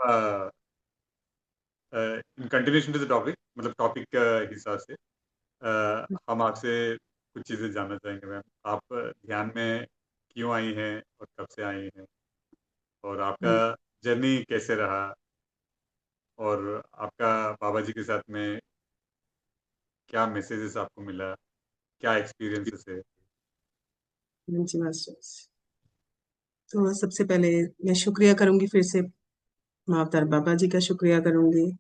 In continuation to the topic, मतलब topic के हिसाब से हम आपसे कुछ चीज़ें जानना चाहेंगे मैम। आप ध्यान में क्यों आई हैं और कब से आई हैं, और आपका हाँ जर्नी कैसे रहा, और आपका बाबा जी के साथ में क्या मैसेजेस आपको मिला, क्या एक्सपीरियंसेस है। जी मास्टर्स। तो सबसे पहले मैं शुक्रिया करूंगी फिर से, माँ अवतार बाबा जी का शुक्रिया करूंगी,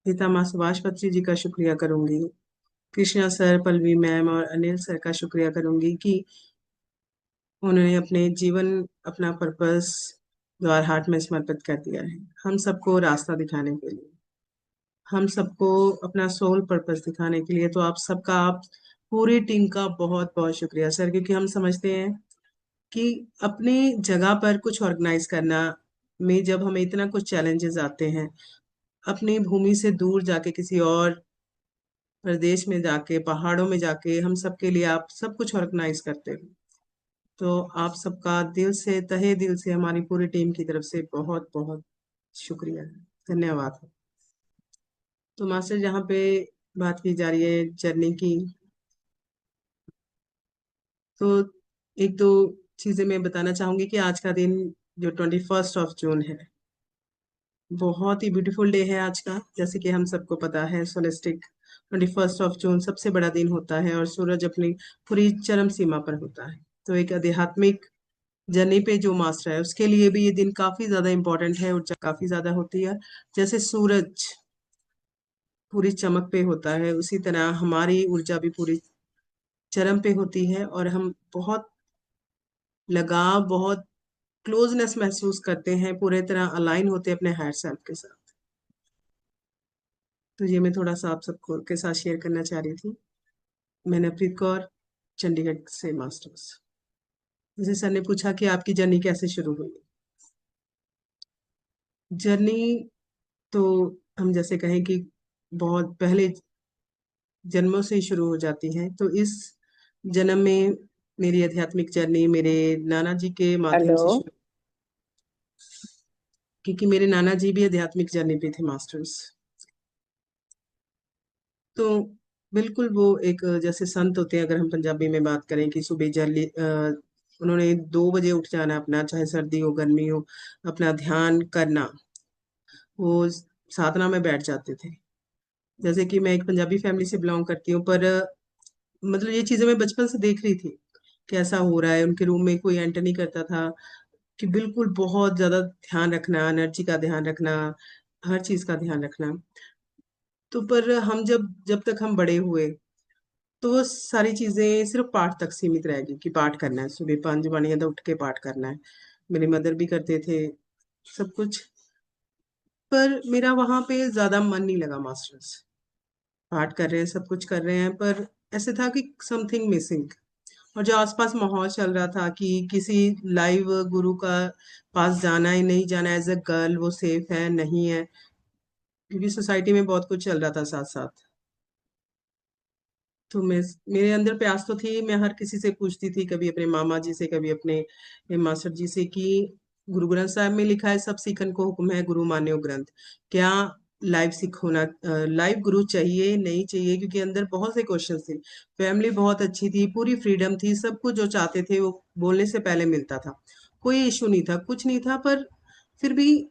पिता माँ सुभाष पत्री जी का शुक्रिया करूंगी, कृष्णा सर, पल्लवी मैम और अनिल सर का शुक्रिया करूंगी कि उन्होंने अपने जीवन, अपना पर्पस द्वार हाट में समर्पित कर दिया है हम सबको रास्ता दिखाने के लिए, हम सबको अपना सोल पर्पस दिखाने के लिए। तो आप सबका, आप पूरी टीम का बहुत बहुत शुक्रिया सर, क्योंकि हम समझते हैं कि अपनी जगह पर कुछ ऑर्गेनाइज करना में जब हमें इतना कुछ चैलेंजेस आते हैं, अपनी भूमि से दूर जाके किसी और प्रदेश में जाके, पहाड़ों में जाके हम सबके लिए आप सब कुछ ऑर्गेनाइज करते हो। तो आप सबका दिल से, तहे दिल से, हमारी पूरी टीम की तरफ से बहुत बहुत शुक्रिया, धन्यवाद। तो मास्टर, जहाँ पे बात की जा रही है जर्नी की, तो एक दो चीजें मैं बताना चाहूंगी कि आज का दिन जो 21 जून है, बहुत ही ब्यूटीफुल डे है आज का। जैसे कि हम सबको पता है, सोलिस्टिक 21 जून सबसे बड़ा दिन होता है और सूरज अपनी पूरी चरम सीमा पर होता है। तो एक आध्यात्मिक जर्नी पे जो मास्टर है उसके लिए भी ये दिन काफी ज्यादा इंपॉर्टेंट है, ऊर्जा काफी ज्यादा होती है। जैसे सूरज पूरी चमक पे होता है, उसी तरह हमारी ऊर्जा भी पूरी चरम पे होती है और हम बहुत लगाव, बहुत क्लोजनेस महसूस करते हैं, पूरे तरह अलाइन होते हैं अपने हायर सेल्फ के साथ। तो ये मैं थोड़ा सा आप सबको के साथ शेयर करना चाह रही थी। मैं नवप्रीत कौर, चंडीगढ़ से मास्टर्स। जैसे सर ने पूछा कि आपकी जर्नी कैसे शुरू हुई। जर्नी तो हम जैसे कहें कि बहुत पहले जन्मों से ही शुरू हो जाती है। तो इस जन्म में मेरी आध्यात्मिक जर्नी मेरे नाना जी के माध्यम हेलो। से शुरू, क्योंकि मेरे नाना जी भी आध्यात्मिक जर्नी पे थे मास्टर्स। तो बिल्कुल वो एक जैसे संत होते हैं, अगर हम पंजाबी में बात करें कि सुबह जल्दी उन्होंने 2 बजे उठ जाना, अपना चाहे सर्दी हो गर्मी हो, अपना ध्यान करना, वो साधना में बैठ जाते थे। जैसे कि मैं एक पंजाबी फैमिली से बिलोंग करती हूँ, पर मतलब ये चीजें मैं बचपन से देख रही थी कैसा हो रहा है। उनके रूम में कोई एंटर नहीं करता था, कि बिल्कुल बहुत ज्यादा ध्यान रखना, एनर्जी का ध्यान रखना, हर चीज का ध्यान रखना। तो पर हम जब जब तक हम बड़े हुए, तो वो सारी चीजें सिर्फ पाठ तक सीमित रहेगी कि पाठ करना है, सुबह 5 बाणियां तो उठ के पाठ करना है। मेरे मदर भी करते थे सब कुछ, पर मेरा वहां पे ज्यादा मन नहीं लगा मास्टर्स। पाठ कर रहे हैं, सब कुछ कर रहे हैं, पर ऐसे था कि समथिंग मिसिंग। और जो आसपास माहौल चल रहा था कि किसी लाइव गुरु का पास जाना है, नहीं जाना, एज अ गर्ल वो सेफ है नहीं है, क्योंकि सोसाइटी में बहुत कुछ चल रहा था साथ साथ। तो मैं, मेरे अंदर प्यास तो थी, मैं हर किसी से पूछती थी, कभी अपने मामा जी से, कभी अपने मास्टर जी से, कि गुरु ग्रंथ साहब में लिखा है सब सीखन को हुक्म है गुरु मान्यो ग्रंथ, क्या लाइव सिख होना, लाइव गुरु चाहिए नहीं चाहिए? क्योंकि अंदर बहुत से क्वेश्चन थे। फैमिली बहुत अच्छी थी, पूरी फ्रीडम थी, सब कुछ जो चाहते थे वो बोलने से पहले मिलता था, कोई इशू नहीं था, कुछ नहीं था। पर फिर भी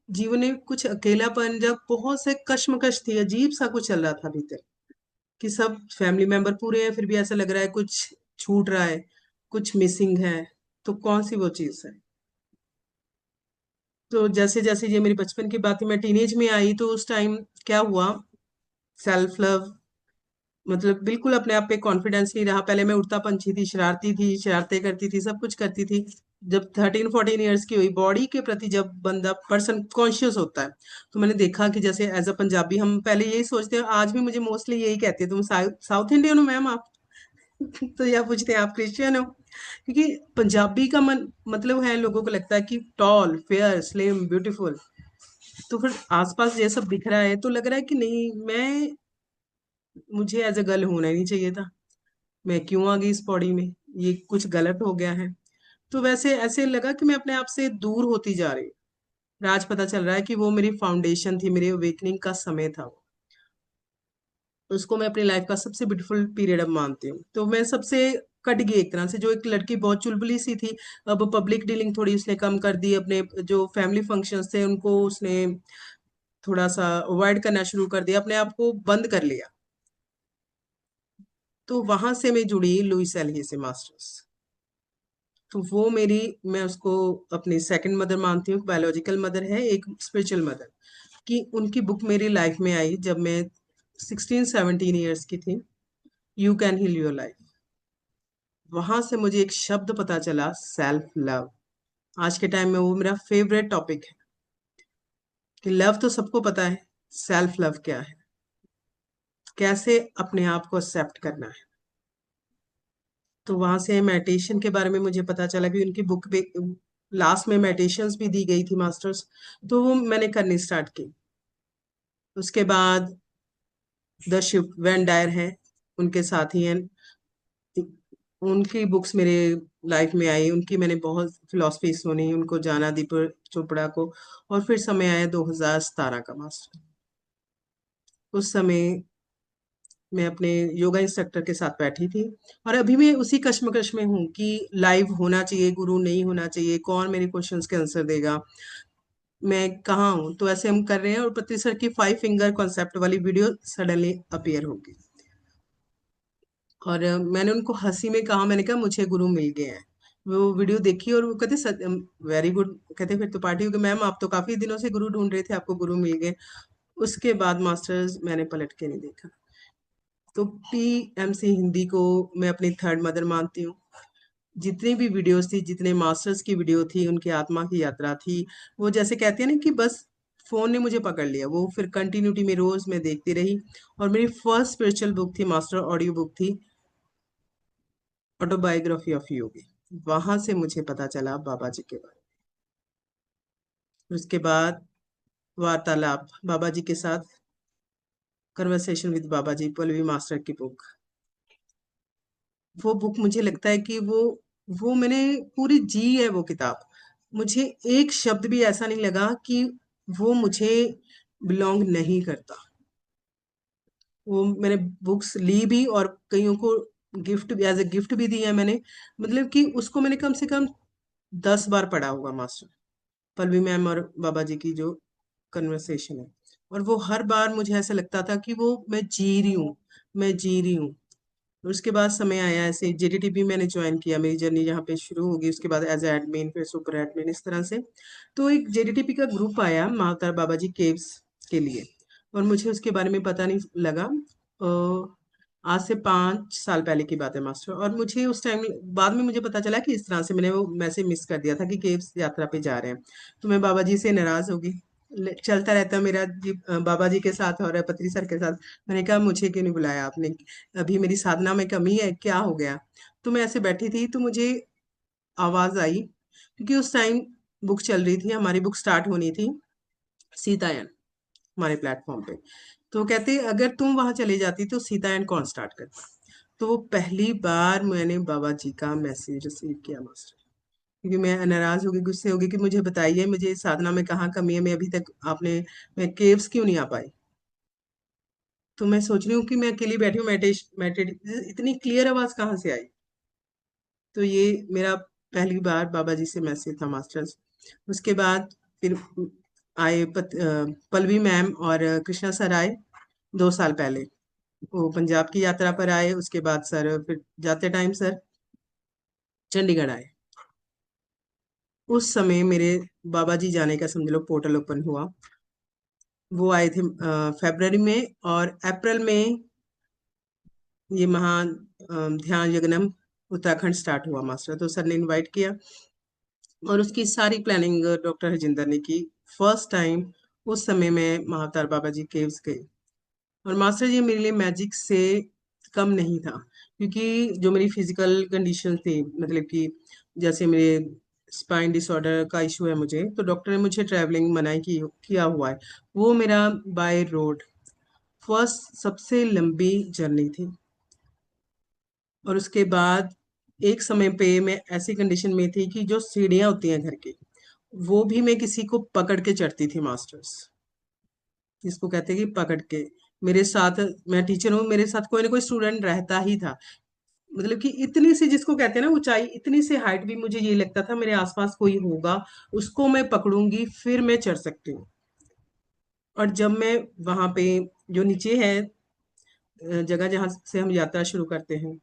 जीवन में कुछ अकेलापन, जब बहुत से कश्मकश थी, अजीब सा कुछ चल रहा था भीतर, कि सब फैमिली मेंबर पूरे हैं फिर भी ऐसा लग रहा है कुछ छूट रहा है, कुछ मिसिंग है। तो कौन सी वो चीज है? तो जैसे जैसे ये मेरी बचपन की बात थी, मैं टीनेज में आई, तो उस टाइम क्या हुआ, सेल्फ लव, मतलब बिल्कुल अपने आप पे कॉन्फिडेंस नहीं रहा। पहले मैं उड़ता पंछी थी, शरारती थी, शरारतें करती थी, सब कुछ करती थी। जब 13-14 ईयर्स की हुई, बॉडी के प्रति जब बंदा पर्सन कॉन्शियस होता है, तो मैंने देखा कि जैसे एज अ पंजाबी हम पहले यही सोचते हैं, आज भी मुझे मोस्टली यही कहते हैं, तुम साउथ इंडियन हो मैम आप? तो यह पूछते हैं आप क्रिश्चियन हो? क्योंकि पंजाबी का मतलब है, लोगों को लगता है कि टॉल, फेयर, स्लिम, ब्यूटीफुल। तो फिर आसपास ये सब दिख रहा है तो लग रहा है कि नहीं, मैं, मुझे एज अ गर्ल होना ही नहीं चाहिए था, मैं क्यों आ गई इस बॉडी में, ये कुछ गलत हो गया है। तो वैसे ऐसे लगा कि मैं अपने आप से दूर होती जा रही हूँ, आज पता चल रहा है कि वो मेरी फाउंडेशन थी, मेरी अवेकनिंग का समय था। उसको मैं अपनी लाइफ का सबसे ब्यूटीफुल पीरियड अब मानती हूँ। तो मैं सबसे कट गई एक तरह से, जो एक लड़की बहुत चुलबुली सी थी, अब पब्लिक डीलिंग थोड़ी उसने कम कर दी, अपने जो फैमिली फंक्शंस थे उनको उसने थोड़ा सा अवॉइड करना शुरू कर दिया, अपने आप को बंद कर लिया। तो वहां से मैं जुड़ी लुइस एलही से मास्टर्स। तो वो मेरी, मैं उसको अपनी सेकंड मदर मानती हूँ। बायोलॉजिकल मदर है, एक स्पिरिचुअल मदर। कि उनकी बुक मेरी लाइफ में आई जब मैं 16-17 ईयर्स की थी, you can heal your life. वहां से मुझे एक शब्द पता चला, सेल्फ लव। आज के टाइम में वो मेरा फेवरेट टॉपिक है कि लव तो सबको पता है, सेल्फ लव क्या है, कैसे अपने आप को एक्सेप्ट करना है। तो वहां से मेडिटेशन के बारे में मुझे पता चला कि उनकी बुक पे लास्ट में मेडिटेशंस भी दी गई थी मास्टर्स। तो वो मैंने करनी स्टार्ट की। उसके बाद द शिप वैन डायर है, उनके साथी हैं, उनकी बुक्स मेरे लाइफ में आई, उनकी मैंने बहुत फिलोसफी सुनी, उनको जाना दीपक चोपड़ा को। और फिर समय आया 2017 का मास्टर। उस समय मैं अपने योगा इंस्ट्रक्टर के साथ बैठी थी, और अभी मैं उसी कश्मकश में हूँ कि लाइव होना चाहिए, गुरु नहीं होना चाहिए, कौन मेरे क्वेश्चंस के आंसर देगा, मैं कहाँ हूँ। तो ऐसे हम कर रहे हैं, और पृथ्वी सर की 5 फिंगर कॉन्सेप्ट वाली वीडियो सडनली अपीयर होगी। और मैंने उनको हंसी में कहा, मैंने कहा मुझे गुरु मिल गए हैं। वो वीडियो देखी और वो कहते वेरी गुड, कहते फिर तो पार्टी होगी मैम, आप तो काफी दिनों से गुरु ढूंढ रहे थे, आपको गुरु मिल गए। उसके बाद मास्टर्स मैंने पलट के नहीं देखा। तो पीएमसी हिंदी को मैं अपनी थर्ड मदर मानती हूँ। जितनी भी वीडियोस थी, जितने मास्टर्स की वीडियो थी, उनकी आत्मा की यात्रा थी। वो जैसे कहते हैं ना कि बस फोन ने मुझे पकड़ लिया, वो फिर कंटिन्यूटी में रोज मैं देखती रही। और मेरी फर्स्ट स्पिरिचुअल बुक थी, मास्टर ऑडियो बुक थी, ऑटोबायोग्राफी ऑफ योगी। वहां से मुझे पता चला बाबा जी के बारे में। उसके बाद वार्तालाप बाबा जी के साथ, conversation with Baba ji, Pallavi master की बुक। वो बुक मुझे लगता है कि वो मैंने पूरी जी है वो किताब। मुझे एक शब्द भी ऐसा नहीं लगा कि वो मुझे बिलोंग नहीं करता। वो मैंने बुक्स ली भी, और कईयों को गिफ्ट भी, एज ए गिफ्ट भी दी है मैंने। मतलब कि उसको मैंने कम से कम 10 बार पढ़ा होगा मास्टर, पल्लवी मैम और बाबा जी की जो कन्वर्सेशन है। और वो हर बार मुझे ऐसा लगता था कि वो मैं जी रही हूँ, मैं जी रही हूँ। उसके बाद समय आया, ऐसे जेडीटीपी मैंने ज्वाइन किया, मेरी जर्नी यहाँ पे शुरू होगी। उसके बाद एज एडमिन, फिर सुपर एडमिन, इस तरह से। तो एक जेडीटीपी का ग्रुप आया महाअवतार बाबा जी केव्स के लिए, और मुझे उसके बारे में पता नहीं लगा। आज से 5 साल पहले की बात है मास्टर। और मुझे उस टाइम बाद में मुझे पता चला कि इस तरह से मैंने वो मैसेज मिस कर दिया था कि केव्स यात्रा पे जा रहे हैं। तो मैं बाबा जी से नाराज हो गई। चलता रहता मेरा जी, बाबा जी के साथ और पत्री सर के साथ। मैंने कहा मुझे क्यों नहीं बुलाया आपने, अभी मेरी साधना में कमी है, क्या हो गया। तो मैं ऐसे बैठी थी, तो मुझे आवाज आई, क्योंकि उस टाइम बुक चल रही थी, हमारी बुक स्टार्ट होनी थी, सीतायन, हमारे प्लेटफॉर्म पे। तो वो कहते अगर तुम वहां चले जाती तो सीतायन कौन स्टार्ट करता। तो वो पहली बार मैंने बाबा जी का मैसेज रिसीव किया मास्टर। क्योंकि मैं नाराज होगी, गुस्से होगी कि मुझे बताइए, मुझे साधना में कहाँ कमी है, मैं अभी तक आपने, मैं केव्स क्यों नहीं आ पाई। तो मैं सोच रही हूँ कि मैं अकेली बैठी हूँ, इतनी क्लियर आवाज कहाँ से आई। तो ये मेरा पहली बार बाबा जी से मैसेज था मास्टर्स। उसके बाद फिर आए पल्लवी मैम और कृष्णा सर आए 2 साल पहले। वो पंजाब की यात्रा पर आए। उसके बाद सर फिर जाते टाइम सर चंडीगढ़ आए। उस समय मेरे बाबा जी जाने का समझ लो पोर्टल ओपन हुआ। वो आए थे फरवरी में, और अप्रैल में ये महान ध्यान यज्ञम उत्तराखंड स्टार्ट हुआ मास्टर। तो सर ने इनवाइट किया, और उसकी सारी प्लानिंग डॉक्टर हरजिंदर ने की। फर्स्ट टाइम उस समय में महाअवतार बाबा जी केव्स गए। और मास्टर जी मेरे लिए मैजिक से कम नहीं था, क्योंकि जो मेरी फिजिकल कंडीशन थी, मतलब कि जैसे मेरे स्पाइन डिसऑर्डर का इशू है मुझे, तो डॉक्टर ने मुझे ट्रैवलिंग मनाई की किया हुआ है। वो मेरा बाय रोड फर्स्ट सबसे लंबी जर्नी थी। और उसके बाद एक समय पे मैं ऐसी कंडीशन में थी कि जो सीढ़ियाँ होती हैं घर की, वो भी मैं किसी को पकड़ के चढ़ती थी मास्टर्स, जिसको कहते हैं कि पकड़ के। मेरे साथ, मैं टीचर हूँ, मेरे साथ कोई ना कोई स्टूडेंट रहता ही था। मतलब कि इतनी सी, जिसको कहते हैं ना ऊंचाई, इतनी सी हाइट भी मुझे ये लगता था मेरे आसपास कोई होगा, उसको मैं पकड़ूंगी फिर मैं चढ़ सकती हूँ। और जब मैं वहां पे, जो नीचे है जगह जहाँ से हम यात्रा शुरू करते हैं,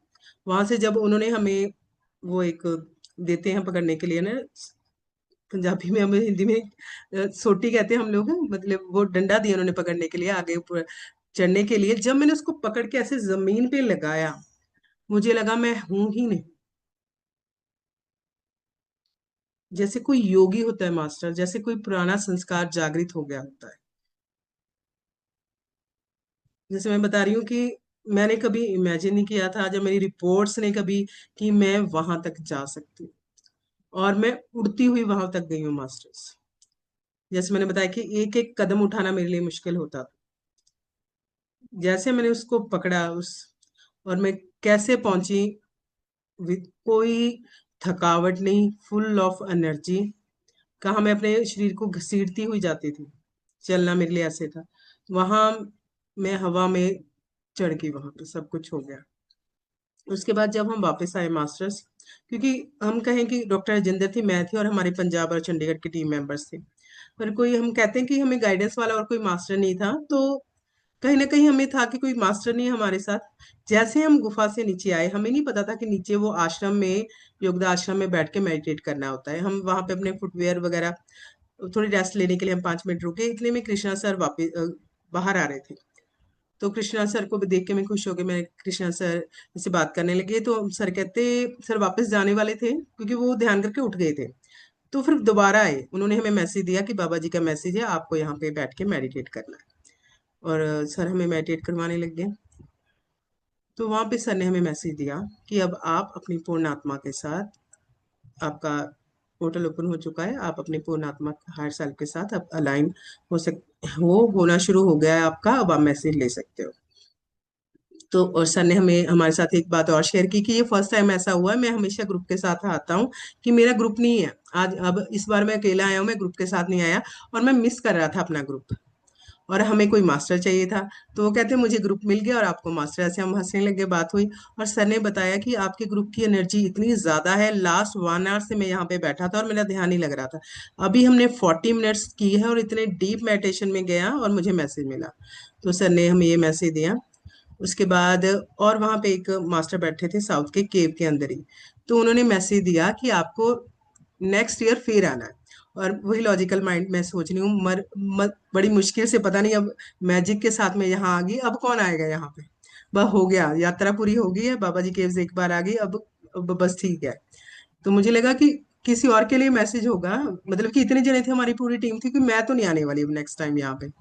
वहां से जब उन्होंने हमें वो एक देते हैं पकड़ने के लिए ना, पंजाबी में, हमें हिंदी में सोटी कहते हैं हम लोग, मतलब वो डंडा दिया उन्होंने पकड़ने के लिए आगे ऊपर चढ़ने के लिए। जब मैंने उसको पकड़ के ऐसे जमीन पे लगाया, मुझे लगा मैं हूं ही नहीं। जैसे कोई योगी होता है मास्टर, जैसे कोई पुराना संस्कार जागृत हो गया होता है। जैसे मैं बता रही हूँ कि मैंने कभी इमेजिन नहीं किया था, जब मेरी रिपोर्ट्स ने कभी, कि मैं वहां तक जा सकती हूँ। और मैं उड़ती हुई वहां तक गई हूँ मास्टर्स। जैसे मैंने बताया कि एक एक कदम उठाना मेरे लिए मुश्किल होता था। जैसे मैंने उसको पकड़ा उस, और मैं कैसे पहुंची, विद कोई थकावट नहीं, फुल ऑफ एनर्जी। कहाँ मैं अपने शरीर को घसीटती हुई जाती थी, चलना मेरे लिए ऐसे था। वहां मैं हवा में चढ़ गई, वहां पे सब कुछ हो गया। उसके बाद जब हम वापस आए मास्टर्स, क्योंकि हम कहें कि डॉक्टर राजेंद्र थी, मैं थी, और हमारे पंजाब और चंडीगढ़ के टीम मेंबर्स थे, पर कोई, हम कहते हैं कि हमें गाइडेंस वाला और कोई मास्टर नहीं था। तो कहीं ना कहीं हमें था कि कोई मास्टर नहीं है हमारे साथ। जैसे हम गुफा से नीचे आए, हमें नहीं पता था कि नीचे वो आश्रम में, योगदा आश्रम में बैठ के मेडिटेट करना होता है। हम वहां पे अपने फुटवेयर वगैरह, थोड़ी रेस्ट लेने के लिए हम 5 मिनट रुके, इतने में कृष्णा सर वापिस बाहर आ रहे थे। तो कृष्णा सर को भी देख के मैं खुश हो गई, मैं कृष्णा सर से बात करने लगी, तो सर कहते, सर वापस जाने वाले थे क्योंकि वो ध्यान करके उठ गए थे। तो फिर दोबारा आए, उन्होंने हमें मैसेज दिया कि बाबा जी का मैसेज है, आपको यहाँ पे बैठ के मेडिटेट करना है। और सर हमें मेडिटेट करवाने लग गए। तो वहां पे सर ने हमें मैसेज दिया कि अब आप अपनी पूर्ण आत्मा के साथ, आपका पोर्टल ओपन हो चुका है, आप अपनी पूर्ण आत्मा हायर सेल्फ के साथ अब अलाइन हो सक वो होना शुरू हो गया है आपका, अब आप मैसेज ले सकते हो। तो और सर ने हमें, हमारे साथ एक बात और शेयर की कि ये फर्स्ट टाइम ऐसा हुआ है, मैं हमेशा ग्रुप के साथ आता हूँ, कि मेरा ग्रुप नहीं है आज, अब इस बार मैं अकेला आया हूँ, मैं ग्रुप के साथ नहीं आया। और मैं मिस कर रहा था अपना ग्रुप, और हमें कोई मास्टर चाहिए था। तो वो कहते मुझे ग्रुप मिल गया और आपको मास्टर, ऐसे हम हंसने लगे, बात हुई। और सर ने बताया कि आपके ग्रुप की एनर्जी इतनी ज्यादा है, लास्ट 1 आवर से मैं यहाँ पे बैठा था और मेरा ध्यान नहीं लग रहा था। अभी हमने 40 मिनट्स की है और इतने डीप मेडिटेशन में गया और मुझे मैसेज मिला। तो सर ने हमें ये मैसेज दिया। उसके बाद, और वहां पे एक मास्टर बैठे थे साउथ के केव के अंदर ही, तो उन्होंने मैसेज दिया कि आपको नेक्स्ट ईयर फिर आना है। और वही लॉजिकल माइंड में सोच रही हूँ, बड़ी मुश्किल से, पता नहीं अब मैजिक के साथ में यहाँ आ गई, अब कौन आएगा यहाँ पे। बस हो गया, यात्रा पूरी हो गई है, बाबा जी केव से एक बार आ गई, अब बस ठीक है। तो मुझे लगा कि किसी और के लिए मैसेज होगा, मतलब कि इतने जने थे, हमारी पूरी टीम थी, कि मैं तो नहीं आने वाली अब नेक्स्ट टाइम यहाँ पे।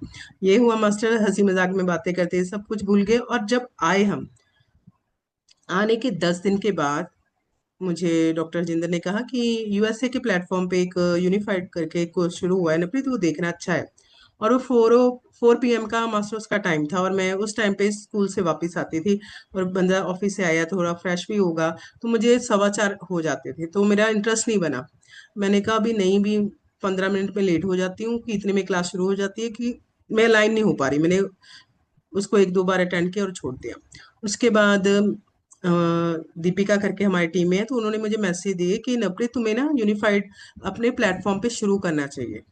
ये हुआ मास्टर, हंसी मजाक में बातें करते सब कुछ भूल गए। और जब आए हम, आने के 10 दिन के बाद, मुझे डॉक्टर जिंदर ने कहा कि यूएसए के प्लेटफॉर्म पे एक यूनिफाइड करके एक कोर्स शुरू हुआ है नपरीत, वो देखना अच्छा है। और वो 4 PM का मास्टर्स का टाइम था, और मैं उस टाइम पे स्कूल से वापस आती थी, और बंदा ऑफिस से आया थोड़ा फ्रेश भी होगा, तो मुझे 4:15 हो जाते थे, तो मेरा इंटरेस्ट नहीं बना। मैंने कहा अभी नहीं, भी 15 मिनट में लेट हो जाती हूँ, कि इतने में क्लास शुरू हो जाती है, कि मैं लाइन नहीं हो पा रही। मैंने उसको 1-2 बार अटेंड किया और छोड़ दिया। उसके बाद दीपिका करके हमारी टीम में है, तो उन्होंने मुझे मैसेज दिए कि नवप्रीत, तुम्हें ना यूनिफाइड अपने प्लेटफॉर्म पे शुरू करना चाहिए।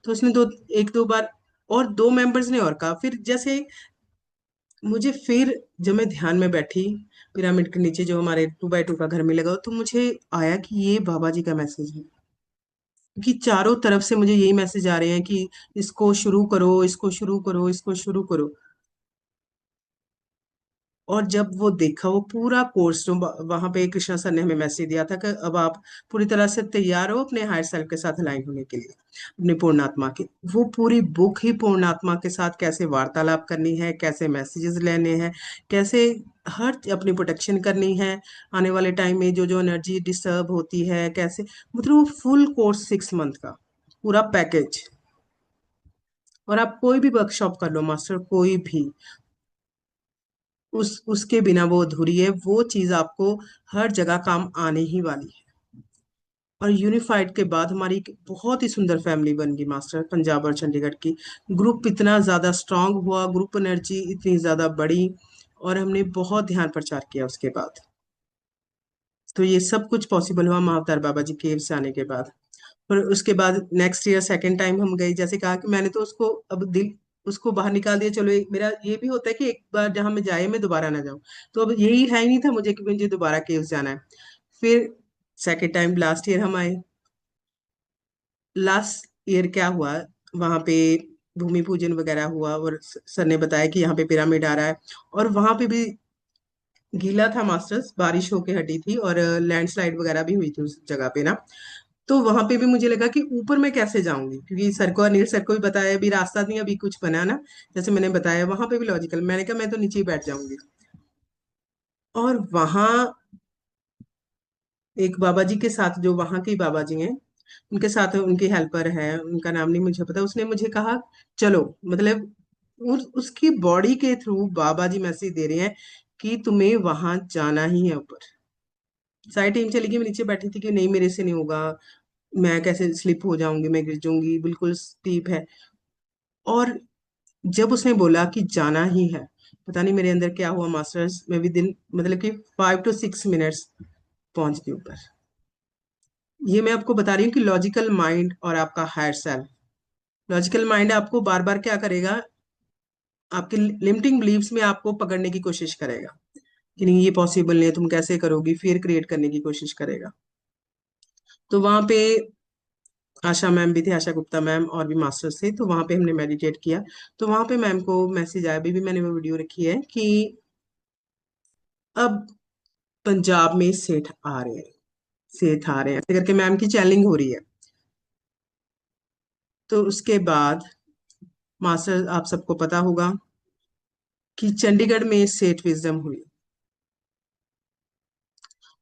तो उसने 1-2 बार, और 2 मेंबर्स ने और कहा, फिर जैसे मुझे, फिर जब मैं ध्यान में बैठी पिरामिड के नीचे, जो हमारे 2x2 का घर में लगा, तो मुझे आया कि ये बाबा जी का मैसेज है। कि चारों तरफ से मुझे यही मैसेज आ रहे हैं कि इसको शुरू करो, इसको शुरू करो, इसको शुरू करो। और जब वो देखा, वो पूरा कोर्स, जो वहां पे कृष्णा सर ने हमें मैसेज दिया था कि अब आप पूरी तरह से तैयार हो अपने हायर सेल्फ के साथ अलाइन होने के लिए, अपनी पूर्णात्मा की, वो पूरी बुक ही पूर्णात्मा के साथ कैसे वार्तालाप करनी है, कैसे मैसेजेस लेने हैं, कैसे हर अपनी प्रोटेक्शन करनी है, आने वाले टाइम में जो जो एनर्जी डिस्टर्ब होती है कैसे, मतलब वो फुल कोर्स 6 मंथ का पूरा पैकेज। और आप कोई भी वर्कशॉप कर लो मास्टर, कोई भी, उसके बिना वो अधूरी है, वो चीज आपको हर जगह काम आने ही वाली है। और यूनिफाइड के बाद हमारी एक बहुत ही सुंदर फैमिली बन गई मास्टर, पंजाब और चंडीगढ़ की। ग्रुप इतना ज्यादा स्ट्रांग हुआ, ग्रुप एनर्जी इतनी ज्यादा बढ़ी, और हमने बहुत ध्यान प्रचार किया उसके बाद। तो ये सब कुछ पॉसिबल हुआ महाअवतार बाबा जी केव से आने के बाद। पर उसके बाद नेक्स्ट ईयर सेकेंड टाइम हम गए, जैसे कहा कि मैंने तो उसको अब दिल उसको बाहर निकाल दिया। चलो मेरा ये भी होता है कि एक बार जहां मैं जाए मैं दोबारा ना जाऊं। तो अब यही है ही नहीं था मुझे कि मुझे दोबारा केव्स जाना है। फिर सेकेंड टाइम लास्ट ईयर हम आए। लास्ट ईयर क्या हुआ, वहां पे भूमि पूजन वगैरह हुआ, और सर ने बताया कि यहाँ पे पिरामिड आ रहा है। और वहां पे भी गीला था मास्टर्स, बारिश होके हटी थी, और लैंडस्लाइड वगैरह भी हुई थी उस जगह पे ना। तो वहां पे भी मुझे लगा कि ऊपर मैं कैसे जाऊंगी, क्योंकि सर को, अनिल सर को भी बताया, अभी रास्ता नहीं अभी कुछ बना ना, जैसे मैंने बताया वहां पे भी लॉजिकल, मैंने कहा मैं तो नीचे ही बैठ जाऊंगी। और वहां एक बाबा जी के साथ, जो वहां के ही बाबा जी हैं, उनके साथ उनकी हेल्पर है, उनका नाम नहीं मुझे पता, उसने मुझे कहा चलो, मतलब उसकी बॉडी के थ्रू बाबा जी मैसेज दे रहे हैं कि तुम्हें वहां जाना ही है ऊपर। सारी टीम चली गई, मैं नीचे बैठी थी कि नहीं मेरे से नहीं होगा, मैं कैसे स्लिप हो जाऊंगी, मैं गिर जाऊंगी, बिल्कुल स्टीप है। और जब उसने बोला कि जाना ही है, पता नहीं मेरे अंदर क्या हुआ मास्टर्स, मैं भी दिन मतलब कि 5 to 6 मिनट्स पहुंच गई ऊपर। ये मैं आपको बता रही हूँ कि लॉजिकल माइंड और आपका हायर सेल्फ, लॉजिकल माइंड आपको बार बार क्या करेगा, आपके लिमिटिंग बिलीव्स में आपको पकड़ने की कोशिश करेगा कि नहीं ये पॉसिबल नहीं है, तुम कैसे करोगी, फियर क्रिएट करने की कोशिश करेगा। तो वहां पे आशा मैम भी थे, आशा गुप्ता मैम, और भी मास्टर्स थे, तो वहां पे हमने मेडिटेट किया। तो वहां पे मैम को मैसेज आया, अभी भी मैंने वो वीडियो रखी है, कि अब पंजाब में सेठ आ रहे हैं, सेठ आ रहे हैं, ऐसे करके मैम की चैनलिंग हो रही है। तो उसके बाद मास्टर, आप सबको पता होगा कि चंडीगढ़ में सेठ विजडम हुई,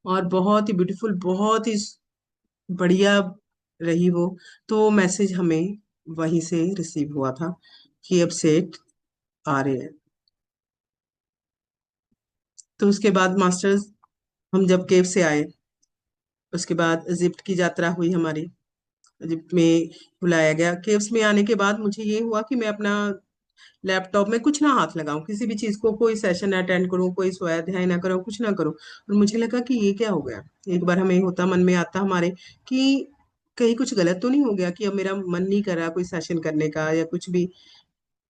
और बहुत ही ब्यूटीफुल, बहुत ही बढ़िया रही वो। तो मैसेज हमें वहीं से रिसीव हुआ था कि अब सेठ आ रहे हैं। तो उसके बाद मास्टर्स, हम जब केव से आए, उसके बाद इजिप्ट की यात्रा हुई हमारी। इजिप्ट में बुलाया गया। केव्स में आने के बाद मुझे ये हुआ कि मैं अपना लैपटॉप में कुछ ना हाथ लगाऊं, किसी भी चीज को, कोई सेशन अटेंड करूं, कोई स्वाध्याय ना करूं, कुछ ना करूं। और मुझे लगा कि ये क्या हो गया। एक बार हमें होता, मन में आता हमारे कि कहीं कुछ गलत तो नहीं हो गया, कि अब मेरा मन नहीं कर रहा कोई सेशन करने का या कुछ भी।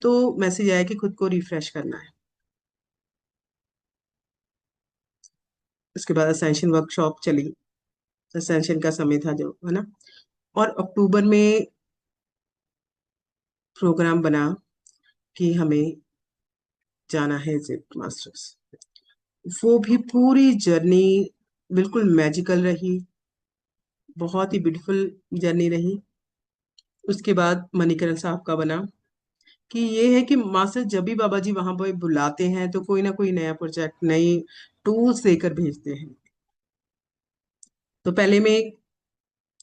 तो मैसेज आया कि खुद को रिफ्रेश करना है। उसके बाद असेंशन वर्कशॉप चली, असेंशन का समय था जो, है ना। और अक्टूबर में प्रोग्राम बना कि हमें जाना है इजिप्ट मास्टर्स। वो भी पूरी जर्नी बिल्कुल मैजिकल रही, बहुत ही ब्यूटीफुल जर्नी रही। उसके बाद मणिकरण साहब का बना कि ये है कि मास्टर जब भी बाबा जी वहां पर बुलाते हैं तो कोई ना कोई नया प्रोजेक्ट, नई टूल्स देकर भेजते हैं। तो पहले में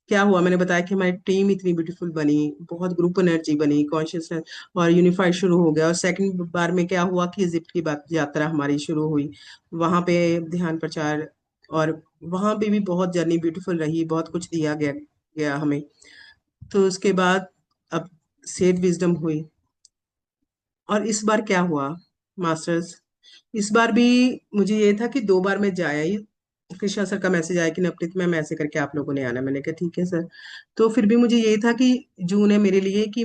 क्या हुआ, मैंने बताया कि हमारी टीम इतनी ब्यूटीफुल बनी, बहुत ग्रुप एनर्जी बनी, कॉन्शियसनेस और यूनिफाइड शुरू हो गया। और सेकंड बार में क्या हुआ कि इजिप्ट की बात यात्रा हमारी शुरू हुई, वहां पे ध्यान प्रचार, और वहां पे भी बहुत जर्नी ब्यूटीफुल रही, बहुत कुछ दिया गया हमें। तो उसके बाद अब सेठ विजडम हुई। और इस बार क्या हुआ मास्टर्स, इस बार भी मुझे ये था कि 2 बार मैं जाया ही। कृष्णा सर का मैसेज आया कि नवनीत मैम ऐसे करके आप लोगों ने आना, मैंने कहा ठीक है सर। तो फिर भी मुझे ये था कि जून है मेरे लिए, कि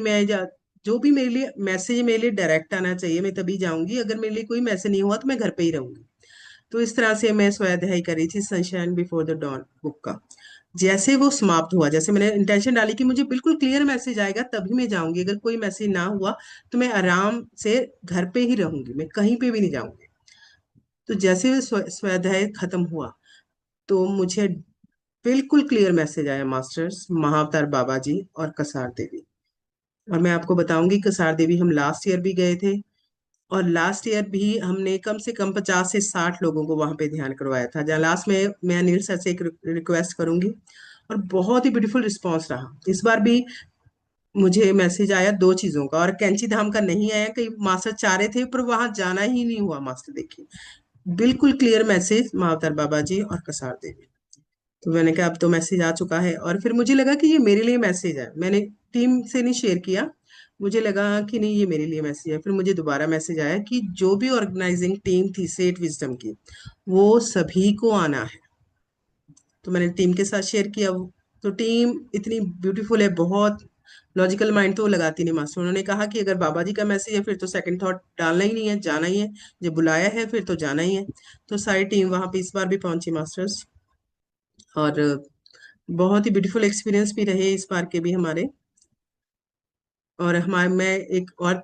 जो भी मेरे लिए मैसेज, मेरे लिए डायरेक्ट आना चाहिए, मैं तभी जाऊंगी, अगर मेरे लिए कोई मैसेज नहीं हुआ तो मैं घर पे ही रहूंगी। तो इस तरह से मैं स्वाध्याय करी थी sunshine before the dawn book का। जैसे वो समाप्त हुआ, जैसे मैंने इंटेंशन डाली कि मुझे बिल्कुल क्लियर मैसेज आएगा तभी मैं जाऊंगी, अगर कोई मैसेज ना हुआ तो मैं आराम से घर पे ही रहूंगी, मैं कहीं पे भी नहीं जाऊंगी। तो जैसे वो स्वाध्याय खत्म हुआ, तो मुझे बिल्कुल क्लियर मैसेज आया मास्टर्स, महाअवतार बाबा जी और कसार देवी। और मैं आपको बताऊंगी, कसार देवी हम लास्ट ईयर भी गए थे, और लास्ट ईयर भी हमने कम से कम 50 से 60 लोगों को वहां पे ध्यान करवाया था। जहाँ लास्ट में मैं अनिल सर से एक रिक्वेस्ट करूंगी, और बहुत ही ब्यूटीफुल रिस्पांस रहा। इस बार भी मुझे मैसेज आया 2 चीजों का, और कैंची धाम का नहीं आया, कई मास्टर चाह रहे थे पर वहां जाना ही नहीं हुआ। मास्टर देखिए, बिल्कुल क्लियर मैसेज, महाअवतार बाबा जी और कसार देवी। तो मैंने कहा अब तो मैसेज आ चुका है, और फिर मुझे लगा कि ये मेरे लिए मैसेज है, मैंने टीम से नहीं शेयर किया। मुझे लगा कि नहीं ये मेरे लिए मैसेज है। फिर मुझे दोबारा मैसेज आया कि जो भी ऑर्गेनाइजिंग टीम थी सेठ विजडम की, वो सभी को आना है। तो मैंने टीम के साथ शेयर किया। तो टीम इतनी ब्यूटीफुल है, बहुत लॉजिकल माइंड तो वो लगाती नहीं मास्टर। उन्होंने कहा कि अगर बाबा जी का मैसेज है फिर तो सेकंड थॉट डालना ही नहीं है, जाना ही है। जब बुलाया है फिर तो जाना ही है। तो सारी टीम वहां पे इस बार भी पहुंची मास्टर्स। और बहुत ही ब्यूटीफुल एक्सपीरियंस भी रहे इस बार के भी हमारे। और हमारे मैं एक और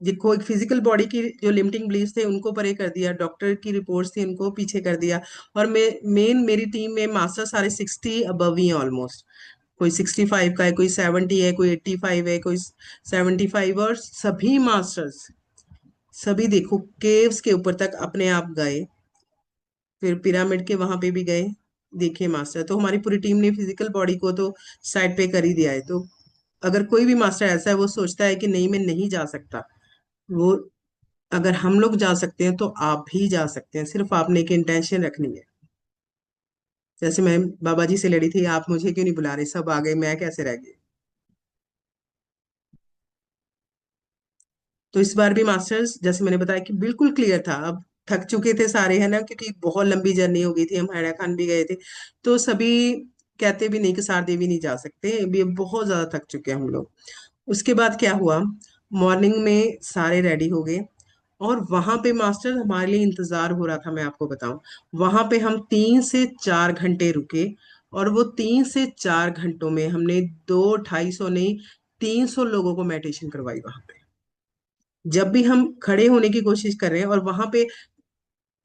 जिनको एक फिजिकल बॉडी की जो लिमिटिंग बिलीफ थे उनको परे कर दिया, डॉक्टर की रिपोर्ट्स थी उनको पीछे कर दिया। और मैं मेन मेरी टीम में मास्टर सारे 60 अबव ही हैं ऑलमोस्ट। कोई 65 का है, कोई 70 है, कोई 85 है, कोई 75। और सभी मास्टर्स, सभी देखो केव्स के ऊपर तक अपने आप गए, फिर पिरामिड के वहां पे भी गए, देखे मास्टर। तो हमारी पूरी टीम ने फिजिकल बॉडी को तो साइड पे कर ही दिया है। तो अगर कोई भी मास्टर ऐसा है वो सोचता है कि नहीं मैं नहीं जा सकता, वो, अगर हम लोग जा सकते हैं तो आप भी जा सकते हैं, सिर्फ आपने एक इंटेंशन रखनी है। जैसे मैं बाबा जी से लड़ी थी, आप मुझे क्यों नहीं बुला रहे, सब आ गए, मैं कैसे रह गई। तो इस बार भी मास्टर्स जैसे मैंने बताया कि बिल्कुल क्लियर था। अब थक चुके थे सारे, है ना, क्योंकि बहुत लंबी जर्नी हो गई थी, हम हैदरा खान भी गए थे। तो सभी कहते भी नहीं कि सार देवी नहीं जा सकते, अभी बहुत ज्यादा थक चुके हैं हम लोग। उसके बाद क्या हुआ, मॉर्निंग में सारे रेडी हो गए, और वहां पे मास्टर हमारे लिए इंतजार हो रहा था। मैं आपको बताऊं, वहां पे हम 3 से 4 घंटे रुके, और वो 3 से 4 घंटों में हमने 200-250 नहीं, 300 लोगों को मेडिटेशन करवाई वहां पे। जब भी हम खड़े होने की कोशिश कर रहे हैं, और वहां पे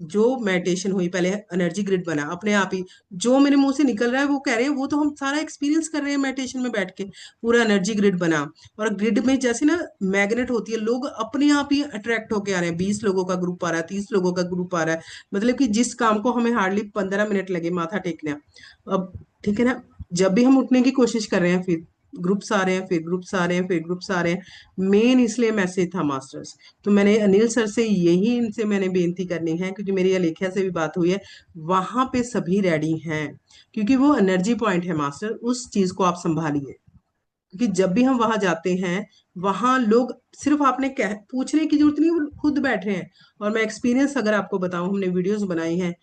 जो मेडिटेशन हुई, पहले एनर्जी ग्रिड बना अपने आप ही, जो मेरे मुंह से निकल रहा है वो कह रहे हैं, वो तो हम सारा एक्सपीरियंस कर रहे हैं मेडिटेशन में बैठ के। पूरा एनर्जी ग्रिड बना, और ग्रिड में जैसे ना मैग्नेट होती है, लोग अपने आप ही अट्रैक्ट होके आ रहे हैं। 20 लोगों का ग्रुप आ रहा है, 30 लोगों का ग्रुप आ रहा है। मतलब कि जिस काम को हमें हार्डली 15 मिनट लगे माथा टेकने, अब ठीक है ना, जब भी हम उठने की कोशिश कर रहे हैं, फिर ग्रुप्स आ रहे हैं, फिर ग्रुप्स आ रहे हैं, फिर ग्रुप्स आ रहे हैं। मेन इसलिए मैसेज था मास्टर्स। तो मैंने अनिल सर से यही इनसे मैंने बेनती करनी है, क्योंकि मेरी अलेख्या से भी बात हुई है, वहां पे सभी रेडी हैं, क्योंकि वो एनर्जी पॉइंट है मास्टर, उस चीज को आप संभालिए। क्योंकि जब भी हम वहां जाते हैं, वहां लोग, सिर्फ आपने पूछने की जरूरत नहीं, वो खुद बैठ रहे हैं। और मैं एक्सपीरियंस अगर आपको बताऊं, हमने वीडियोस बनाई हैं,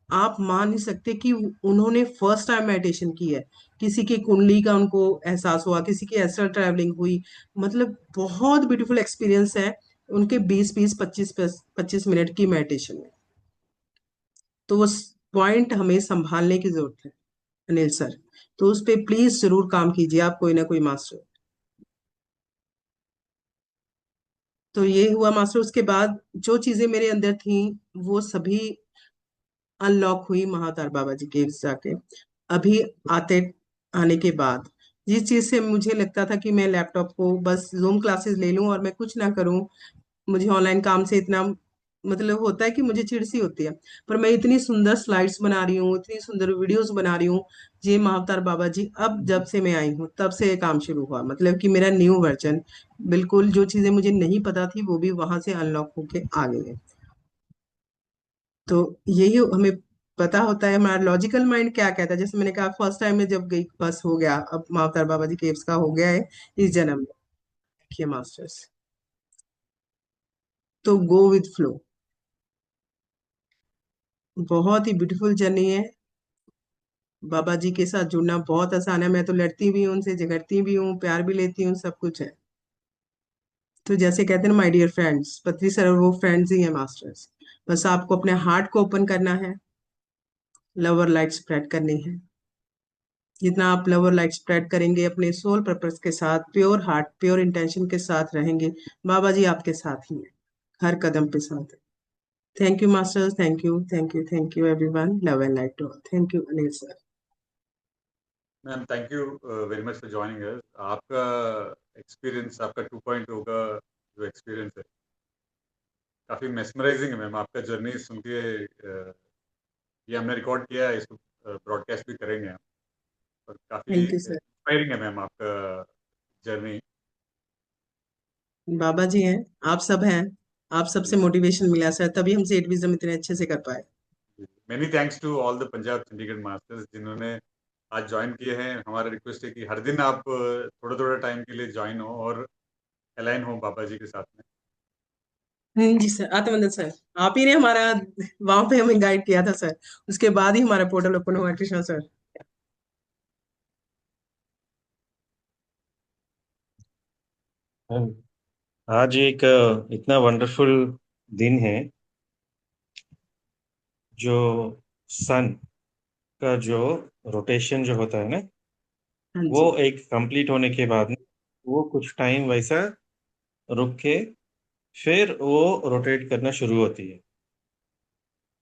आप मान नहीं सकते कि उन्होंने फर्स्ट टाइम मेडिटेशन की है। किसी की कुंडली का उनको एहसास हुआ, किसी की एस्ट्रल ट्रैवलिंग हुई। मतलब बहुत ब्यूटीफुल एक्सपीरियंस है उनके 20-20, 25-25 मिनट की मेडिटेशन में। तो वो पॉइंट हमें संभालने की जरूरत है अनिल सर। तो उस पे प्लीज जरूर काम कीजिए आप, कोई ना कोई मास्टर। तो ये हुआ मास्टर। उसके बाद जो चीजें मेरे अंदर थी वो सभी अनलॉक हुई महातार बाबा जी के जाके। अभी आते आने के बाद जिस चीज से मुझे लगता था कि मैं लैपटॉप को बस जूम क्लासेस ले लूं और मैं कुछ ना करूं, मुझे ऑनलाइन काम से इतना मतलब होता है कि मुझे चिड़ सी होती है, पर मैं इतनी सुंदर स्लाइड्स बना रही हूँ, इतनी सुंदर वीडियोस बना रही हूँ। ये महाअवतार बाबा जी, अब जब से मैं आई हूँ तब से ये काम शुरू हुआ, मतलब कि मेरा न्यू वर्जन, बिल्कुल जो चीजें मुझे नहीं पता थी वो भी वहां से अनलॉक होके आ गई है। तो यही हमें पता होता है, हमारा लॉजिकल माइंड क्या कहता है। जैसे मैंने कहा फर्स्ट टाइम में जब गई, बस हो गया, अब मावतार बाबा जी केव्स का हो गया है इस जन्म में। देखिए मास्टर्स, तो गो विद फ्लो, बहुत ही ब्यूटीफुल जर्नी है। बाबा जी के साथ जुड़ना बहुत आसान है। मैं तो लड़ती भी हूँ उनसे, झगड़ती भी हूँ, प्यार भी लेती हूँ, सब कुछ है। तो जैसे कहते हैं माय डियर फ्रेंड्स, पत्री सर वो फ्रेंड्स ही है मास्टर्स। बस आपको अपने हार्ट को ओपन करना है, लव और लाइट स्प्रेड करनी है। जितना आप लव और लाइट स्प्रेड करेंगे अपने सोल पर्पस के साथ, प्योर हार्ट प्योर इंटेंशन के साथ रहेंगे, बाबा जी आपके साथ ही हैं, हर कदम पे साथ है। Thank you masters, thank you, thank you, thank you everyone, love and light to all. Thank you Anil sir. Ma'am thank you very much for joining us. आपका एक्सपीरियंस, आपका 2.0 का जो एक्सपीरियंस है काफ़ी मेस्मराइजिंग है मैम। आपका जर्नी सुन के ये हमने रिकॉर्ड किया है, इसको ब्रॉडकास्ट भी करेंगे हम। और काफ़ी थैंक यू सर। इंस्पायरिंग है मैम आपका जर्नी। बाबा जी हैं, आप सब हैं, आप सबसे जी मोटिवेशन मिला सर, तभी हम सेठ विजडम इतने अच्छे से कर पाए। जी। Many thanks to all the Punjab Chandigarh masters जिन्होंने आज ज्वाइन किए हैं। हमारा रिक्वेस्ट है कि हर दिन आप थोड़ा थोड़ा टाइम के लिए ज्वाइन हो और अलाइन हो बाबा जी के साथ में। जी सर, आत्मनंदन सर, आप ही ने हमारा वहां पे हमें गाइड किया था सर। उसके बाद ही हमारा पोर्टल ओपन हुआ, कृष्णा सर। आज एक इतना वंडरफुल दिन है, जो सन का जो रोटेशन जो होता है ना, हाँ वो जी। एक कंप्लीट होने के बाद ना, वो कुछ टाइम वैसा रुक के फिर वो रोटेट करना शुरू होती है।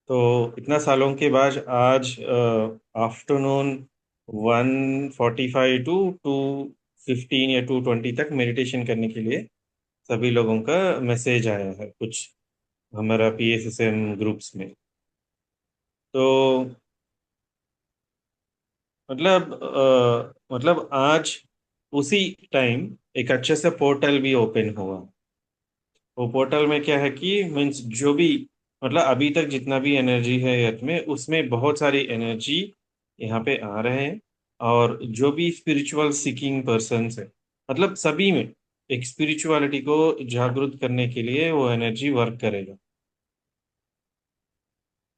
तो इतना सालों के बाद आज आफ्टरनून 1:45 टू 2:15 या 2:20 तक मेडिटेशन करने के लिए सभी लोगों का मैसेज आया है, कुछ हमारा PSSM ग्रुप्स में। तो मतलब आज उसी टाइम एक अच्छे से पोर्टल भी ओपन हुआ। वो पोर्टल में क्या है कि मीन्स जो भी मतलब अभी तक जितना भी एनर्जी है अर्थ में, उसमें बहुत सारी एनर्जी यहाँ पे आ रहे हैं। और जो भी स्पिरिचुअल सीकिंग पर्सन्स है, मतलब सभी में एक स्पिरिचुअलिटी को जागृत करने के लिए वो एनर्जी वर्क करेगा,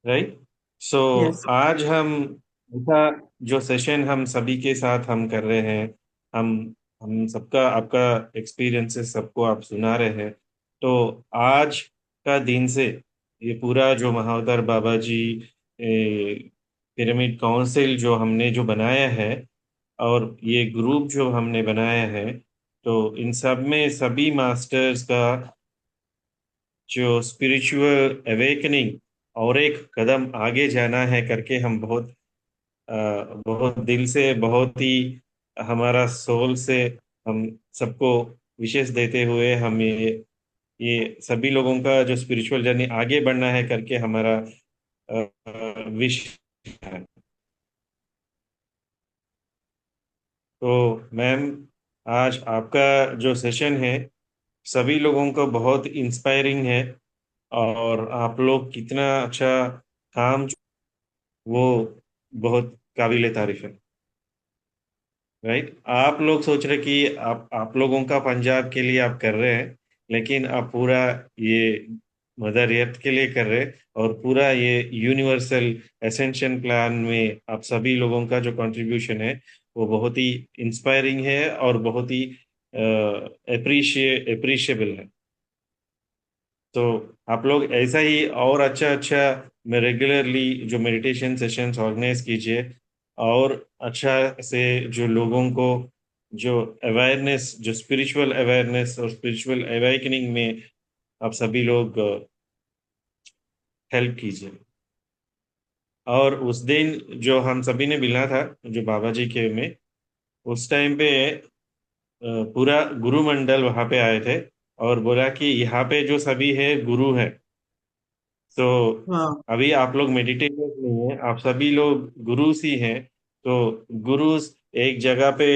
राइट। So yes. आज हम ऐसा जो सेशन हम सभी के साथ हम कर रहे हैं, हम हम सबका आपका एक्सपीरियंसेस सबको आप सुना रहे हैं। तो आज का दिन से ये पूरा जो महाअवतार बाबा जी पिरामिड काउंसिल जो हमने जो बनाया है, और ये ग्रुप जो हमने बनाया है, तो इन सब में सभी मास्टर्स का जो स्पिरिचुअल अवेकनिंग और एक कदम आगे जाना है करके हम बहुत अ, बहुत दिल से, बहुत ही हमारा सोल से हम सबको विशेष देते हुए हम ये सभी लोगों का जो स्पिरिचुअल जर्नी आगे बढ़ना है करके हमारा विश है। तो मैम, आज आपका जो सेशन है सभी लोगों को बहुत इंस्पायरिंग है। और आप लोग कितना अच्छा काम, वो बहुत काबिले तारीफ है, राइट। आप लोग सोच रहे कि आप लोगों का पंजाब के लिए आप कर रहे हैं, लेकिन आप पूरा ये मदर अर्थ के लिए कर रहे हैं। और पूरा ये यूनिवर्सल एसेंशियल प्लान में आप सभी लोगों का जो कंट्रीब्यूशन है, वो बहुत ही इंस्पायरिंग है और बहुत ही अप्रिशिएबल है। तो आप लोग ऐसा ही और अच्छा अच्छा में रेगुलरली जो मेडिटेशन सेशंस ऑर्गेनाइज कीजिए। और अच्छा से जो लोगों को जो अवेयरनेस, जो स्पिरिचुअल अवेयरनेस और स्पिरिचुअल अवेकनिंग में आप सभी लोग हेल्प कीजिए। और उस दिन जो हम सभी ने मिला था जो बाबा जी के में, उस टाइम पे पूरा गुरु मंडल वहां पे आए थे और बोला कि यहाँ पे जो सभी है गुरु है। तो वाह। अभी आप लोग मेडिटेटर्स नहीं है, आप सभी लोग गुरुस ही हैं। तो गुरुस एक जगह पे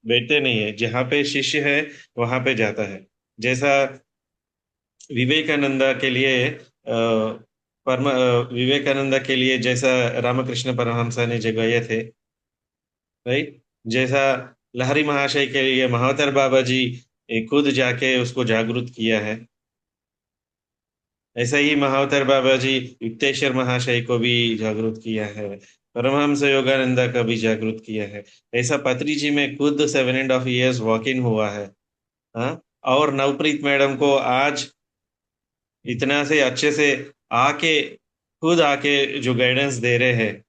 बैठते नहीं है, जहाँ पे शिष्य है वहां पे जाता है। जैसा विवेकानंदा के लिए विवेकानंदा के लिए जैसा रामकृष्ण परमहंस ने जगाए थे, राइट। जैसा लहरी महाशय के लिए महावतार बाबा जी खुद जाके उसको जागृत किया है, ऐसा ही महाअवतार बाबा जी युक्तेश्वर महाशय को भी जागृत किया है, परमहंस योगानंदा का भी जागृत किया है। ऐसा पत्री जी में खुद 7.5 years वॉक इन हुआ है। हाँ। और नवप्रीत मैडम को आज इतना से अच्छे से आके खुद आके जो गाइडेंस दे रहे हैं,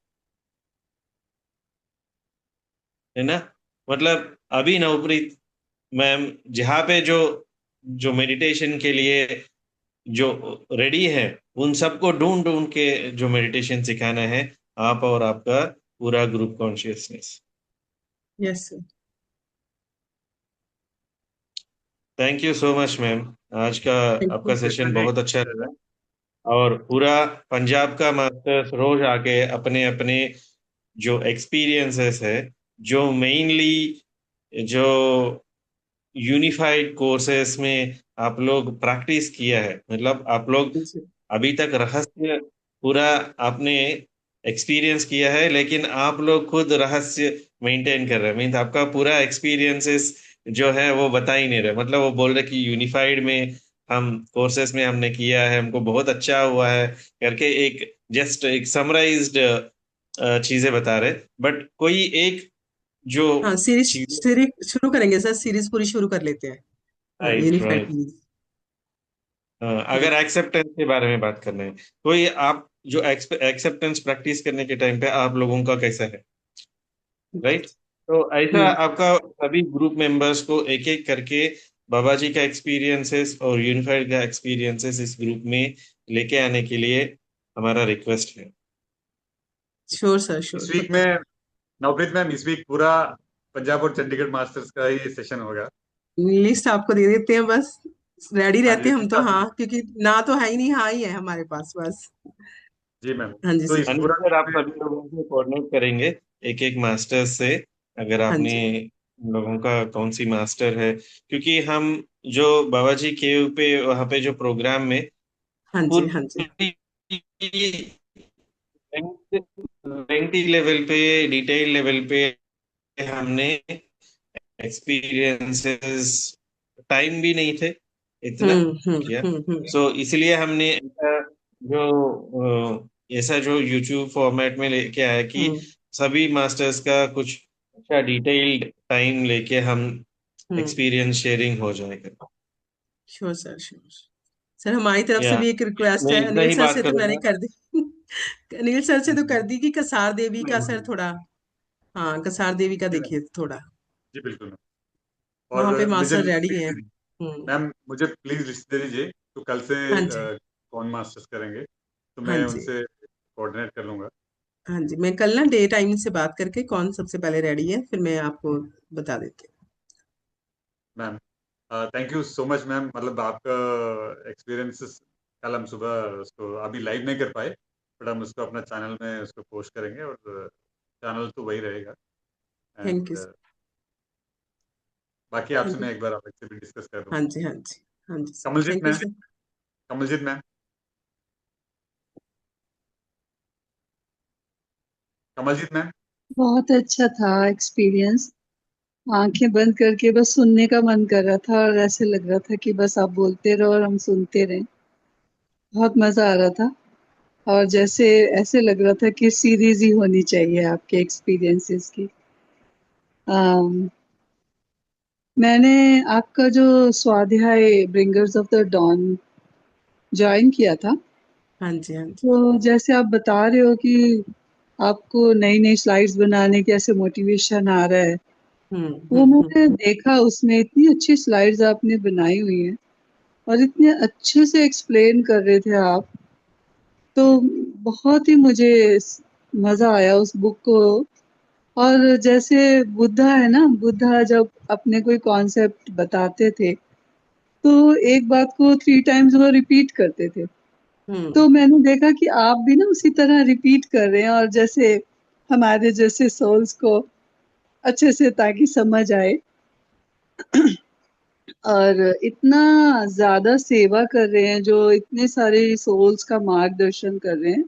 है ना। मतलब अभी नवप्रीत मैम जहाँ पे जो जो मेडिटेशन के लिए जो रेडी है, उन सबको ढूंढ ढूंढ के जो मेडिटेशन सिखाना है, आप और आपका पूरा group consciousness. Yes sir. Thank you so much ma'am. आज का थैंक यू आपका सर सेशन फॉर बहुत अच्छा रहा। और पूरा पंजाब का मास्टर्स रोज आके अपने अपने जो एक्सपीरियंसेस है, जो मेनली जो यूनिफाइड कोर्सेस में आप लोग प्रैक्टिस किया है, मतलब आप लोग सर। अभी तक रहस्य पूरा आपने एक्सपीरियंस किया है, लेकिन आप लोग खुद रहस्य मेंटेन कर रहे हैं। मीन्स आपका पूरा एक्सपीरियंसेस जो है वो बता ही नहीं रहे। मतलब वो बोल रहे कि यूनिफाइड में हम कोर्सेस में हमने किया है, हमको बहुत अच्छा हुआ है करके एक जस्ट एक समराइज्ड चीजें बता रहे। बट कोई एक जो हाँ, सीरीज चीज। सीरीज शुरू करेंगे सर, सीरीज पूरी शुरू कर लेते हैं। हाँ, राइट, यूनिफाइड राइट। सीरीज। अगर एक्सेप्टेंस के बारे में बात करना है तो ये आप जो एक्सेप्टेंस प्रैक्टिस करने के टाइम पे आप लोगों का कैसा है, राइट? तो ऐसा हम्म। आपका सभी ग्रुप मेंबर्स को एक एक करके बाबा जी का एक्सपीरियंसेस और यूनिफाइड का एक्सपीरियंसेस इस ग्रुप में लेके आने के लिए हमारा रिक्वेस्ट है। श्योर सर, श्योर, इस वीक पक्का। में नवप्रीत मैम, इस वीक पूरा पंजाब और चंडीगढ़ मास्टर्स का ही सेशन होगा। लिस्ट आपको दे देते हैं बस, रेडी हाँ रहते जी, हैं हम तो। काफी। हाँ, क्योंकि ना तो है ही नहीं, हाँ ही है हमारे पास बस। जी मैम। हाँ जी तो सर। इस अनिल पूरा सर, वीक आप में। सभी लोगों से कोऑर्डिनेट करेंगे एक एक मास्टर्स से, अगर हाँ आपने जी, उन लोगों का कौन सी मास्टर है, क्योंकि हम जो बाबा जी के पे वहाँ पे जो प्रोग्राम में हाँ जी, हाँ जी। पूरी लेंथी लेवल पे, डिटेल लेवल पे हमने एक्सपीरियंसेस, टाइम भी नहीं थे इतना किया। हम्म। सो इसलिए हमने ऐसा ऐसा जो यूट्यूब फॉर्मेट में लेके आया कि हम्म। सभी मास्टर्स का कुछ अच्छा डिटेल्ड टाइम लेके हम हम्म। एक्सपीरियंस शेयरिंग हो जाएगा। Sure sir, sure. सर, हमारी तरफ से या भी एक रिक्वेस्ट मैं है, इतना अनिल ही सर बात से तो मैंने करूंगा। कर दी। अनिल सर से तो कर दी कि कसार देवी का सर थोड़ा। हाँ, कसार देवी का जी मैम। देखिए थोड़ा। जी बिल्कुल मैम। वहां पे और मुझे मास्टर रेडी लिस्ट हैं। दे दीजिए हम्म। मैम, मुझे प्लीज लिस्ट दे दीजिए, तो कल से हाँ जी, कौन मास्टर्स करेंगे तो हाँ मैं जी, उनसे कोऑर्डिनेट कर लूंगा। हाँ जी। मैं कल ना डे टाइम से बात करके कौन सबसे पहले रेडी है, फिर मैं आपको बता देती ma'am, thank you so much ma'am. मतलब आपका एक्सपीरियंस कल हम सुबह उसको अभी लाइव नहीं कर पाए, बट हम उसको अपना चैनल में उसको पोस्ट करेंगे, और चैनल तो वही रहेगा। हूँ। Thank you. एंड बाकी आपसे थैंक यू। मैं एक बार आपसे भी डिस्कस कर हाँ दूंगा। जी, हाँ जी, हाँ जी sir, Kamaljeet thank you ma'am. Sir. Kamaljeet ma'am. Kamaljeet ma'am. बहुत अच्छा था एक्सपीरियंस। आंखें बंद करके बस सुनने का मन कर रहा था और ऐसे लग रहा था कि बस आप बोलते रहो और हम सुनते रहें। बहुत मजा आ रहा था और जैसे ऐसे लग रहा था कि सीरीज ही होनी चाहिए आपके एक्सपीरियंसेस की। अम, मैंने आपका जो स्वाध्याय bringers of the don join किया था। हाँ जी, हाँ जी। तो जैसे आप बता रहे हो कि आपको नई नई स्लाइड्स बनाने के ऐसे मोटिवेशन आ रहा है, हम्म। वो मैंने देखा उसमें इतनी अच्छी स्लाइड्स आपने बनाई हुई हैं और इतने अच्छे से एक्सप्लेन कर रहे थे आप। तो बहुत ही मुझे मजा आया उस बुक को। और जैसे बुद्धा है ना, बुद्धा जब अपने कोई कॉन्सेप्ट बताते थे तो एक बात को 3 टाइम्स वो रिपीट करते थे। हम्म। तो मैंने देखा कि आप भी ना उसी तरह रिपीट कर रहे हैं और जैसे हमारे जैसे सोल्स को अच्छे से ताकि समझ आए। और इतना ज्यादा सेवा कर रहे हैं जो इतने सारे सोल्स का मार्गदर्शन कर रहे हैं।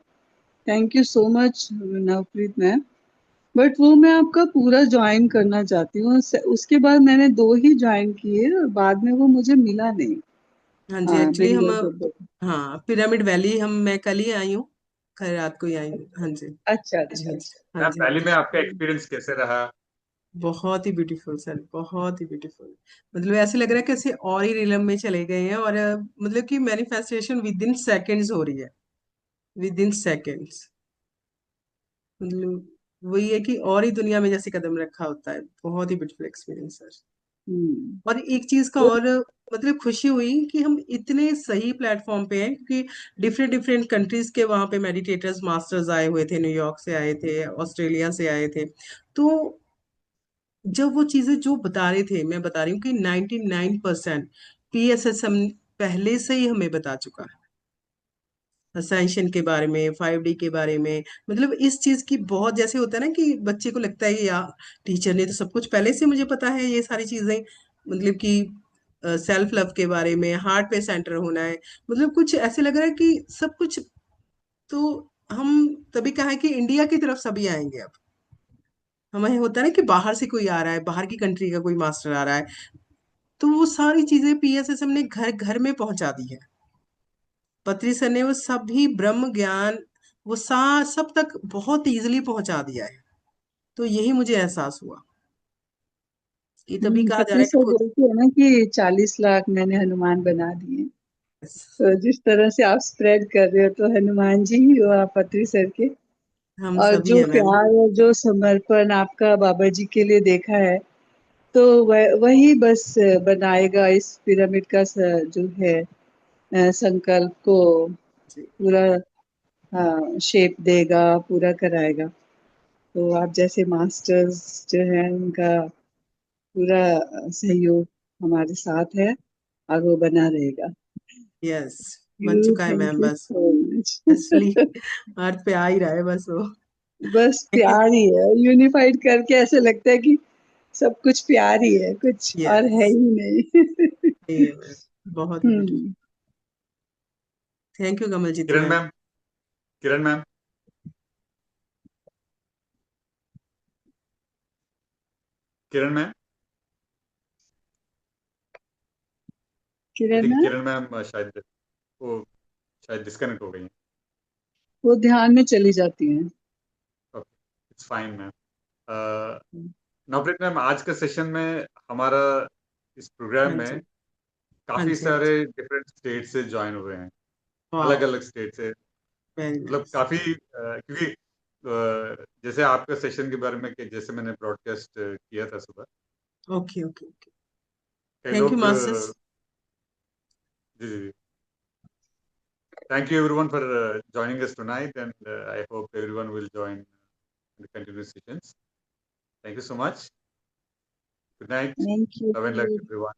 Thank you so much Navpreet ma'am. But वो मैं आपका पूरा ज्वाइन करना चाहती हूँ। उसके बाद मैंने 2 ही ज्वाइन किए और बाद में वो मुझे मिला नहीं। हाँ जी, हाँ, एक्चुअली हम, बेंगलोर से। हाँ, पिरामिड वैली मैं कल ही आई हूँ। कल रात को ही आई हूँ। हाँ जी, अच्छा जी, अच्छा हाँ जी, अच्छा। हाँ मैम, जी, हाँ पहले जी। में आपका एक्सपीरियंस कैसे रहा? बहुत ही ब्यूटीफुल सर, बहुत ही ब्यूटीफुल। मतलब ऐसे लग रहा है कि ऐसे और ही रिलम में चले गए हैं, और मतलब कि मैनिफेस्टेशन विद इन सेकेंड्स हो रही है, विद इन सेकेंड्स। मतलब वही है कि और ही दुनिया में जैसे कदम रखा होता है। बहुत ही ब्यूटीफुल एक्सपीरियंस सर। हम्म। और एक चीज का तो और मतलब खुशी हुई कि हम इतने सही प्लेटफॉर्म पे हैं, क्योंकि डिफरेंट डिफरेंट कंट्रीज के वहां पे मेडिटेटर्स मास्टर्स आए हुए थे, न्यूयॉर्क से आए थे, ऑस्ट्रेलिया से आए थे। तो जब वो चीजें जो बता रहे थे, मैं बता रही हूँ कि 99% PSSM पहले से ही हमें बता चुका है। असेंशन के बारे में, 5D के बारे में। मतलब इस चीज की बहुत, जैसे होता है ना कि बच्चे को लगता है कि यार टीचर ने तो सब कुछ पहले से मुझे पता है, ये सारी चीजें। मतलब कि सेल्फ लव के बारे में, हार्ट पे सेंटर होना है। मतलब कुछ ऐसे लग रहा है कि सब कुछ तो हम तभी कहा है कि इंडिया की तरफ सभी आएंगे अब। हमें होता है ना कि बाहर से कोई आ रहा है, बाहर की कंट्री का कोई मास्टर आ रहा है, तो वो सारी चीजें पीएसएसएम ने घर घर में पहुंचा दी है। पत्री सर ने वो सभी ब्रह्म ज्ञान वो सब तक बहुत इजीली पहुंचा दिया है। तो यही मुझे एहसास हुआ कि तभी कहा जा रहा पति है कि से खुद। बोलते हैं ना कि 40 लाख मैंने हनुमान बना दिए। तो जिस तरह से आप स्प्रेड कर रहे हो, तो हनुमान जी ही हो आप पत्री सर के। हम और सभी जो है मैम। प्यार और जो समर्पण आपका बाबा जी के लिए देखा है, तो वही बस बनाएगा इस पिरामिड का जो है संकल्प को जी। पूरा शेप देगा, पूरा कराएगा। तो आप जैसे मास्टर्स जो है, उनका पूरा सहयोग हमारे साथ है और वो बना रहेगा। यस, बन चुका है थैंक मैम, यू बस सो मच। असली अर्थ पे आ ही रहा है बस वो। बस प्यार ही है, यूनिफाइड करके ऐसे लगता है कि सब कुछ प्यार ही है, कुछ और है यस, ही नहीं। बहुत ही beautiful. Hmm. Thank you Kamaljeet Kiran ma'am. Ma'am, Kiran ma'am, Kiran ma'am, I Kiran think है, किरण मैम शायद वो शायद डिस्कनेक्ट हो गई हैं। वो ध्यान में चली जाती हैं। Okay, it's fine ma'am. Navpreet ma'am, आज के सेशन में हमारा इस प्रोग्राम हाँ में जी, हाँ काफी जी, हाँ जी। सारे डिफरेंट स्टेट से ज्वाइन हुए हैं, अलग वाह, अलग स्टेट से। वेरी मतलब नाइस। काफी क्योंकि जैसे आपके सेशन के बारे में कि जैसे मैंने ब्रॉडकास्ट किया था सुबह, ओके, ओके, ओके। कई थैंक यू लोग मास्टर्स। जी जी, thank you everyone for joining us tonight, and I hope everyone will join in the continuous sessions. Thank you so much. Good night. Thank Love and light you. everyone.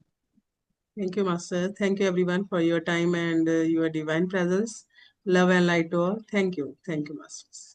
Thank you, Master. Thank you, everyone, for your time and your divine presence. Love and light to all. Thank you. Thank you, Masters.